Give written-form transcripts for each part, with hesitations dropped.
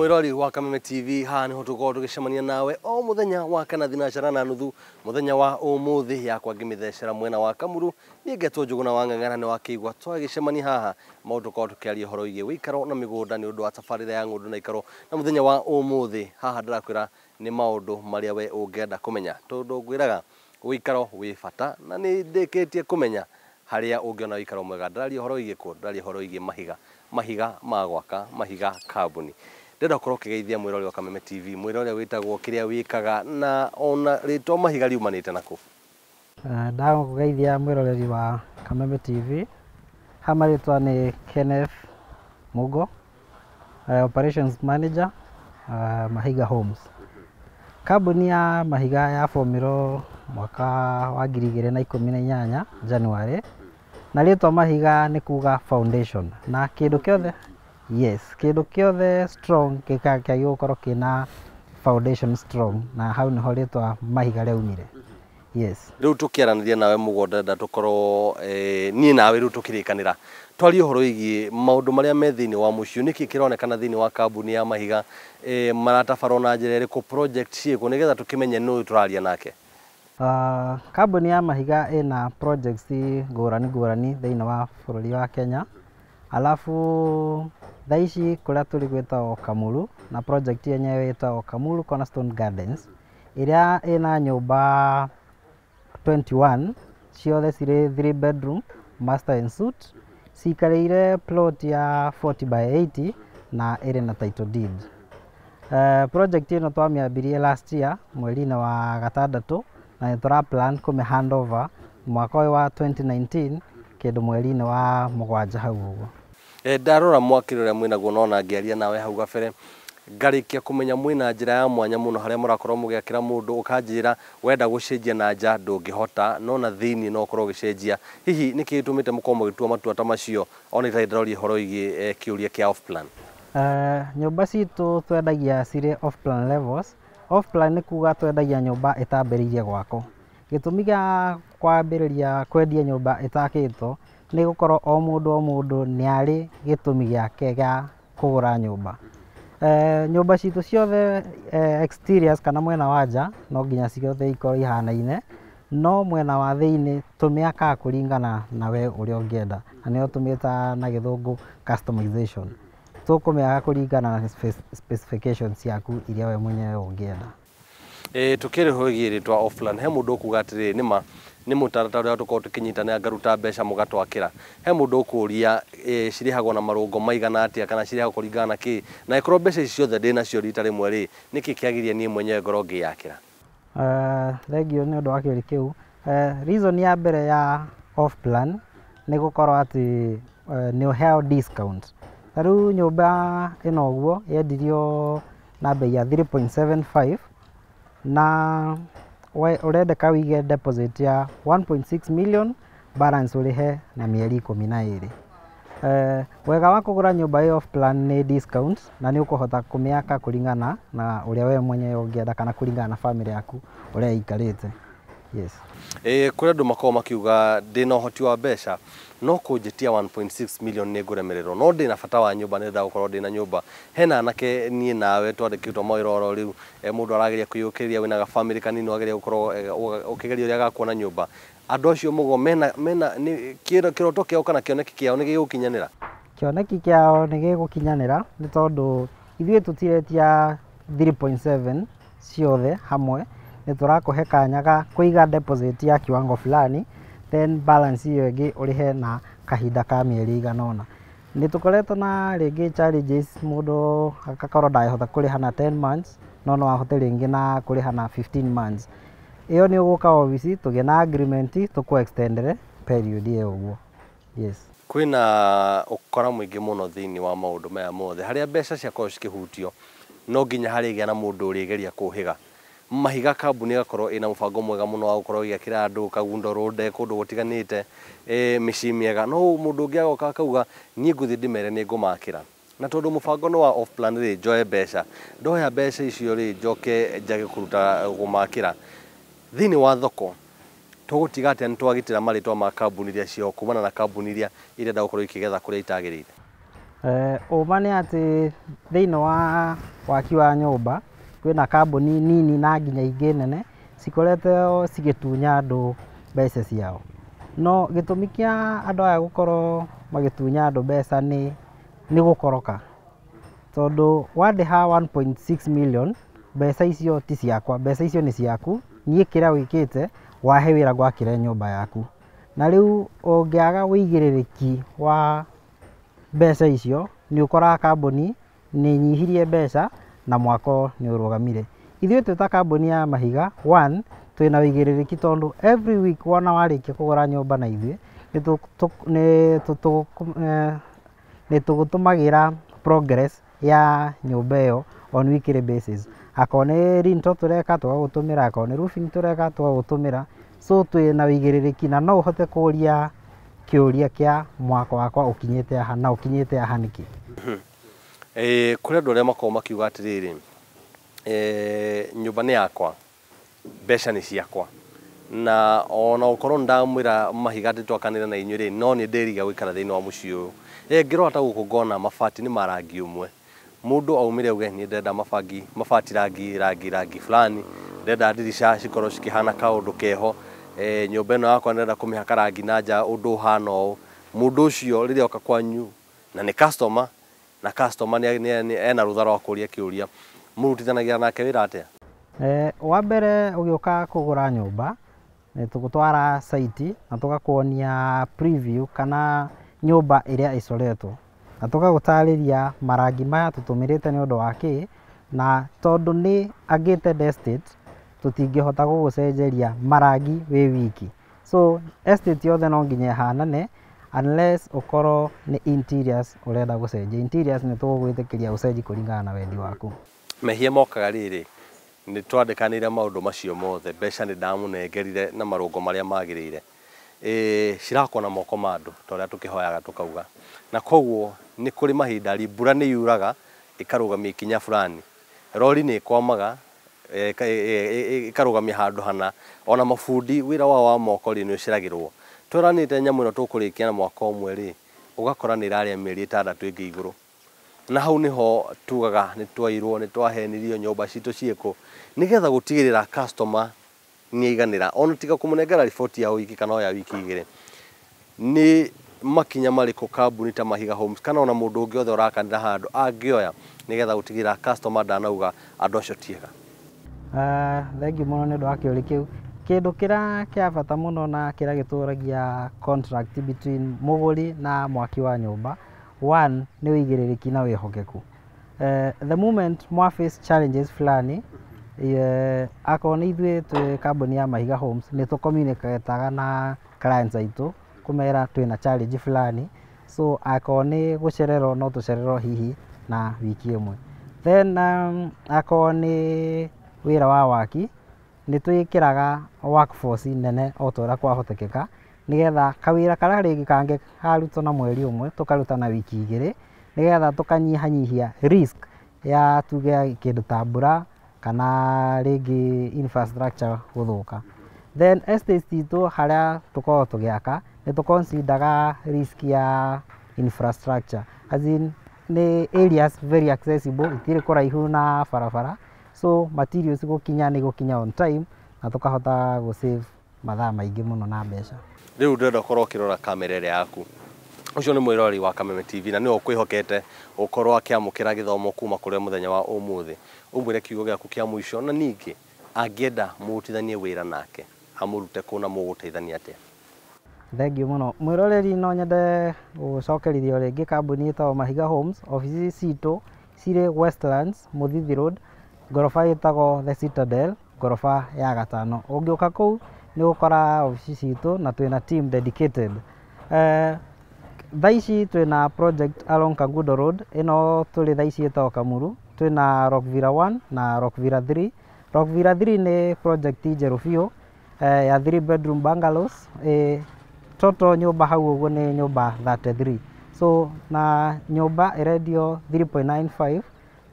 Mwirori wa Kameme TV haha niho tukorwo tugicemania nawe o muthenya wa kana thinacara na nuthu muthenya wa umuthi yakwa ngimithecera mwena wa Kamuru nie ngetwo Njuguna wa Ng'ang'ana ni wakigwa twagicemania haha maundu tukorwo tukiaria horo igie wikaro na migunda ni undu wa tafarira ya ngundu na ikaro na muthenya wa umuthi haha ndirakwira ni maundu maria we ungienda kumenya tondu ngwiraga wikaro wi bata na ni ndikitie kumenya haria ungiona wikaro mwega ndaria horo igie ku ndaria horo igie mahiga magwaka mahiga kambuni ndenda korwo kigeithia mwirori wa Kameme TV mwirori witagwo kiria wikaga na ona ritwa mahiga riumanite naku ndago kugeithia mwirori wa Kameme TV hama ritwa ni Kenneth Mugo operations manager Mahiga Homes. Kambuni ya mahiga ya formiro mwaka wa 2018 January na ritwa mahiga ni kuga foundation na kindu kiothe kindu kiothe strong kikagia gukorwo kina foundation strong na hau niho ritwa mahiga riumire. Riu tukiaranithia nawe mugonda nda tukorwo nie nawe riu tukirikanira twari horo igie maundu maria me thini wa mucio niki kironekana thini wa kambuni ya mahiga maratabarwo na njira iriku project ciiko nigetha tukimenye nu turaria nake. Kambuni ya mahiga ina projects ngurani thini wa bururi wa Kenya. Alafu thaici kuria turi gwetagwo Kamuru na project yenyewe yetagwo Kamuru Cornerstone Gardens iria ina nyumba 21 ciothe ciri 3 bedroom master and suite cikarire plot ya 40 by 80 na iri na title deed. Project ino twamiambirie last year mweri-ini wa gatandatu na tura plan kume handover mwaka wa 2019 kindu mweri-ini wa mugwanja hau uguo. Ndarora mwakiro ria mwina guo nona ngiaria nawe hau gabere ngarikia kumenya mwina njira ya mwanya muno haria murakorwo mugiakira mundu ukanjira wenda gucenjia na nja ndungihota nona thini no korwo gicenjia hihi niki gitumite mukomo gitua matua ta macio ona itaidorori horo igi kiuria kia off plan. Nyumba citu twendagia cire off plan levels. Off plan ni kuga twendagia nyumba itambiririe gwako. Gitumi gia kwambiriria kwendia nyumba itakitwo ni gukorwo o mundu ni ari gitumi giake gia kugura nyumba. Nyumba citu ciothe exteriors kana mwena wa nja no nginya ciothe ikorwo ihanaine no mwena wa thiini tumiaka kuringana na we uria ungienda na nio tumita na githungu customization tukumiaka kuringana na specifications yaku iria we mwenyewe ungienda. Tukiri hoigi ritwa offline he mundu kuga atiri nima ni mutaratara uria tukorwo tukinyitana ngaruta mbeca mugatwakira he mundu ukuria cirihagwo na marungo maigana atia kana cirihagwo kuringana na ki na ikorwo mbeca icio ciothe ndina cio rita rimwe ri niki kiagiria nie mwenyewe ngoro ngiyakira. Thengio ni undu wa kiuri kiu. Reason ya mbere ya off plan ni gukorwo ati ni uheo discount. Taru nyumba ino uguo yendirio na bei ya 3.75 na urendeka wige deposit ya 1.6 million balance urihe na mieri 12. Wega wa kugura nyumba hiyo off plan ni discount na ni ukuhota kumiaka kuringana na uria we mwenyewe ungienda kana kuringana na family yaku uria ikarite. Kuria andu makorwo makiuga ndina uhoti wa mbeca no kunjitia 1.6 million ni nguremererwo no ndina bata wa nyumba nenda gukorwo ndina nyumba hena anake nie nawe twandikitwo mawiroro riu mundu arageria kuyukiria wina ga family kanini wageria gukorwo ukigeria uria gakuona nyumba andu acio mugo mena ni kiroto kiao kana kioneki kiao ni gigukinyanira. Kioneki kiao ni gigukinyanira ni tondu ithuĩ tutiretia 3.7 ciothe hamwe ni turakuhe kanya ga kuiga deposit ya kiwango fulani then balance hiyo igi urihe na kahinda ka mieri iganona. Ni tukoretwo na ringi challenges mundu akakorwo ndahota kuriha na 10 months no ahote ringi na kuriha na 15 months. Iyo ni uguka office tugie na agreement tuku extendere period iyo uguo. Kwina ukora mwingi muno thini wa maundu maya mothe haria mbeca ciakorwo cikihutio no nginya harigia na mundu urigeria kuhiga mahiga kambuni gakorwo ina mubango mwega muno wa gukorwo giakira andu kagundo road kundu gutiganite mici miega no mundu ngiagoka akauga nie nguthi ndimere ni ngumakira na tondu mubango no wa off plan ri njoe mbeca ndoya mbeca icio ri njoke njage kuruta gumakira thini wa thoko tugutiga ati ntwagitira maritwa ma kambuni iria cio kumana na kambuni iria irenda gukorwo ikigetha kuria itagirire. Ũma nĩ atĩ thĩinĩ wa waki wa nyũmba kwĩna kambuni nini na nginya ingĩ nene cikoretwo cigĩtunya andũ mbeca ciao. No gĩtũmi kĩa andũ aya gũkorwo magĩtunya andũ mbeca nĩ gũkoroka. Tondũ wandĩha 1.6 million, mbeca icio ti ciakwa, mbeca icio nĩ ciaku, niĩ kĩrĩa wĩkĩte wahe wĩra gwakĩre nyũmba yaku. Na rĩu ũngĩaga wĩigĩrĩrĩki wa mbeca icio nĩ ũkoraga kambuni nĩ inyihirie mbeca na mwako nĩ ũrũgamire. Ithuĩ twĩ ta kambuni ya mahiga, one, twĩna wĩigĩrĩrĩki tondũ every week wona warĩkia kũgũra nyũmba na ithuĩ nĩ tũgũtũmagĩra progress ya nyũmba ĩyo on weekly basis. Akorwo nĩ lintel tũreka tũgagũtũmĩra, akorwo nĩ roofing tũreka tũgagũtũmĩra. So twĩna wĩigĩrĩrĩki na no ũhote kũũria kĩũria kĩa mwako wakwa ũkinyĩte aha na ũkinyĩte aha nĩkĩ. Kũrĩ andũ arĩa makoragwo makiuga atĩrĩrĩ, nyũmba nĩ yakwa, mbeca nĩ ciakwa, na ona gũkorwo ndamwĩra mahiga atĩ twakanĩre na inyuĩ rĩ, no nĩ ndĩriga gũikara thĩinĩ wa mũciĩ ũyũ. Ngĩrora ta gũkũ ngona mabati nĩ ma rangi ũmwe, mũndũ aumĩre auge niĩ ndĩrenda mabati rangi fulani, ndĩrenda ndirica cikorwo cikĩhana kaũndũ keho, nyũmba ĩno yakwa ndĩrenda kũmĩhaka rangi na nja ũndũ ũhana ũũ. Mũndũ ũcio rĩrĩa oka kwanyu na nĩ customer, na customer ena rũtha rwa kũũria kĩũria, mũrutithanagia nake wĩra atĩa? Wa mbere ũgĩũka kũgũra nyũmba nĩ tũgũtwara site na tũgakuonia preview kana nyũmba ĩrĩa ĩcoretwo, na tũgagũtarĩria marangi maya tũtũmĩrĩte nĩ ũndũ wa kĩ, na tondũ nĩ gated estate tũtingĩhota gũgũcenjeria marangi wĩ wiki. So estate yothe no nginya ĩhanane unless ũkorwo nĩ interiors ũrenda gũcenjia. Interiors nĩ tũgũgwĩtĩkĩria ũcenji kũringana na wendi waku. Mehia mokaga rĩrĩ, nĩ twandĩkanĩire maũndũ macio mothe, mbeca nĩ ndamũnengerire na marũngo marĩa magĩrĩire, cirakwo na moko ma andũ ta ũrĩa tũkĩhoyaga tũkauga, na koguo nĩ kũrĩ mahinda mbura nĩ yuraga ĩkarũgamia ikinya fulani, rori nĩ ĩkwamaga ĩkarũgamia handũ hana, ona mabundi wĩra wao wa moko nĩ ũceragĩrwo. Tũranĩte nyamũ ĩno tũkũrĩkia na mwaka ũmwe rĩ, ũgakora nĩ ĩrarĩa mĩeri 6 ĩngĩ igũrũ, na hau nĩho tugaga nĩ twairwo, nĩ twahenirio, nyũmba citũ ciĩkũ, nĩgetha gũtigĩrĩra customer nĩ aiganĩra, ona tiga kũmũnengera riboti ya wiki kana ya wiki igĩrĩ. Nĩ makinya marĩkũ kambuni ta Mahiga Homes kana ona mũndũ ũngĩ othe ũrakanĩra handũ angĩoya nĩgetha gũtigĩrĩra customer ndanauga andũ acio tiega? Thengiũ mũno nĩ ũndũ wa kĩũria kĩu. Kĩndũ kĩrĩa kĩa bata mũno na kĩrĩa gĩtũragia contract between mũgũri na mwaki wa nyũmba, one, nĩ wĩigĩrĩrĩki na wĩhokeku. The moment mwaface challenges fulani, akorwo nĩ ithuĩ twĩ kambuni ya Mahiga Homes nĩ tũcommunicataga na clients aitũ kũmera twĩna challenge fulani, so akorwo nĩ gũcererwo no tũcererwo hihi na wiki ĩmwe. Then akorwo nĩ wĩra wa waki nĩ twĩkĩraga workforce nene o ta ũrĩa kwahotekeka, nĩgetha kawĩra karĩa rĩngĩ kangĩkarutwo na mweri ũmwe tũkaruta na wiki 2, nĩgetha tũkanyihanyihia risk ya tuge kĩndũ ta mbura kana rĩngĩ infrastructure gũthũka. Then estates itũ harĩa tũkoragwo tũgĩaka nĩ tũconsideraga risk ya infrastructure, as in nĩ areas very accessible, itirĩ kũraihu na barabara, so materials gũkinya nĩ gũkinya on time na tũkahota gũsave mathaa maingĩ mũno na mbeca. Rĩu ndĩrenda ũkorwo ũkĩrora kamera ĩrĩa yaku, ũcio nĩ mwĩrori wa Kameme TV na nĩwe ũkwĩhokete ũkorwo akĩamũkĩra gĩthomo kuma kũrĩa mũthenya wa ũmũthĩ. Ũmwĩre kiugo gĩaku kĩa mũico, na ningĩ angĩenda mũrutithanie wĩra nake amũrute kũ na mũgũteithania atĩa? Thengiũ mũno. Mwĩroreri no nyende gũcokerithia rĩngĩ kambuni ĩtagwo Mahiga Homes. Ofici citũ cirĩ Westlands, Mũthithi Road, ngoroba ĩtagwo The Citadel, ngoroba ya 5. Ũngĩũka kũu nĩ ũgũkora ofici citũ na twĩna team dedicated. Thaa ici twĩna project along Kangundo Road, ĩno tũrĩ thaa ici ĩtagwo Kamuru, twĩna Rockvilla 1 na Rockvilla 3. Rockvilla 3 nĩ project njerũ biũ ya 3 bedroom bungalows. Total nyũmba hau ũguo nĩ nyũmba 33. So na nyũmba ĩrendio 3.95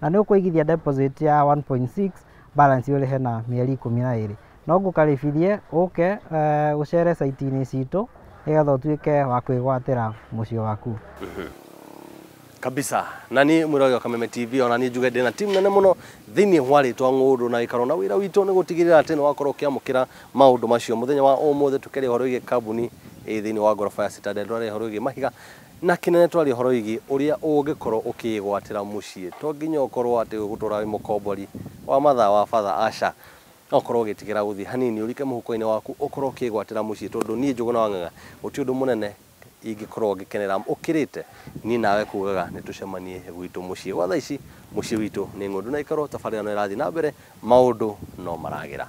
na nĩ ũkũigithia deposit ya 1.6, balance ũrĩhe na mĩeri 12. No ngũkaribithie ũke ũcere site-inĩ citũ nĩgetha ũtuĩke wa kwĩgwatĩra mũciĩ waku. kabisa nani mwiraga wa Kameme TV ona ni njuge ndina team nene muno thiini wa ritwa Ng'undu na ikaro na wira witu ni gutigirira ati ni wakorwo kiamukira maundu macio muthenya wa umuthi tukeria horo igi kambuni thiini wa Gorofa ya Citadel ndwari horo igi mahiga na kinene twari horo igi uria ungikorwo ukigwatira mucii to nginya ukorwo ati gutura mukombori wa mathaa wa father Asha okorwo gitigira guthi hanini urike muhuko-ini waku ukorwo ukigwatira mucii tondu ni Njuguna wa Ng'ang'a guti undu munene ingikorwo ngikenera ukirite ni nawe kugaga nitucemanie gwitu mucii wa thaa ici mucii witu ni Ng'undu na ikaro tabarira no irathi na mbere maundu no maragira.